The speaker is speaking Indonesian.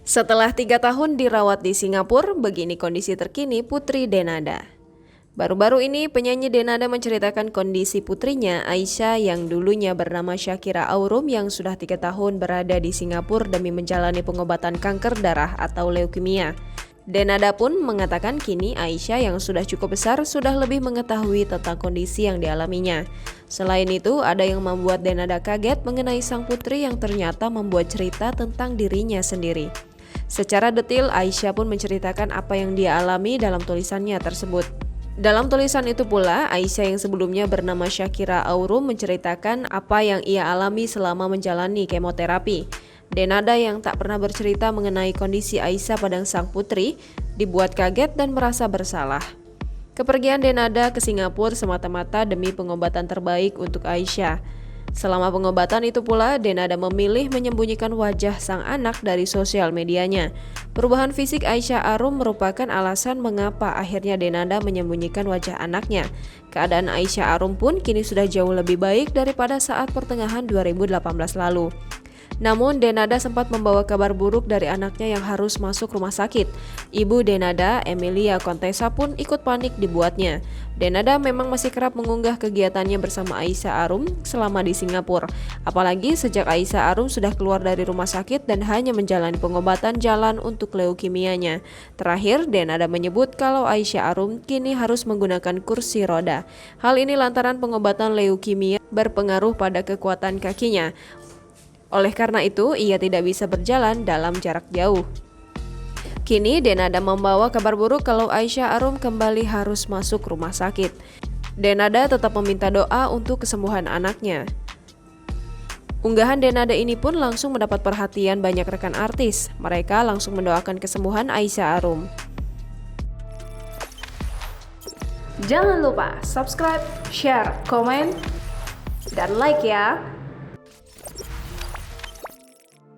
Setelah 3 tahun dirawat di Singapura, begini kondisi terkini Putri Denada. Baru-baru ini penyanyi Denada menceritakan kondisi putrinya Aisyah yang dulunya bernama Shakira Aurum yang sudah 3 tahun berada di Singapura demi menjalani pengobatan kanker darah atau leukemia. Denada pun mengatakan kini Aisyah yang sudah cukup besar sudah lebih mengetahui tentang kondisi yang dialaminya. Selain itu, ada yang membuat Denada kaget mengenai sang putri yang ternyata membuat cerita tentang dirinya sendiri. Secara detail, Aisyah pun menceritakan apa yang dia alami dalam tulisannya tersebut. Dalam tulisan itu pula, Aisyah yang sebelumnya bernama Shakira Aurum menceritakan apa yang ia alami selama menjalani kemoterapi. Denada yang tak pernah bercerita mengenai kondisi Aisyah pada sang putri, dibuat kaget dan merasa bersalah. Kepergian Denada ke Singapura semata-mata demi pengobatan terbaik untuk Aisyah. Selama pengobatan itu pula, Denada memilih menyembunyikan wajah sang anak dari sosial medianya. Perubahan fisik Aisyah Aurum merupakan alasan mengapa akhirnya Denada menyembunyikan wajah anaknya. Keadaan Aisyah Aurum pun kini sudah jauh lebih baik daripada saat pertengahan 2018 lalu. Namun, Denada sempat membawa kabar buruk dari anaknya yang harus masuk rumah sakit. Ibu Denada, Emilia Contessa pun ikut panik dibuatnya. Denada memang masih kerap mengunggah kegiatannya bersama Aisyah Aurum selama di Singapura. Apalagi sejak Aisyah Aurum sudah keluar dari rumah sakit dan hanya menjalani pengobatan jalan untuk leukemianya. Terakhir, Denada menyebut kalau Aisyah Aurum kini harus menggunakan kursi roda. Hal ini lantaran pengobatan leukemia berpengaruh pada kekuatan kakinya. Oleh karena itu, ia tidak bisa berjalan dalam jarak jauh. Kini, Denada membawa kabar buruk kalau Aisyah Aurum kembali harus masuk rumah sakit. Denada tetap meminta doa untuk kesembuhan anaknya. Unggahan Denada ini pun langsung mendapat perhatian banyak rekan artis. Mereka langsung mendoakan kesembuhan Aisyah Aurum. Jangan lupa subscribe, share, komen, dan like ya!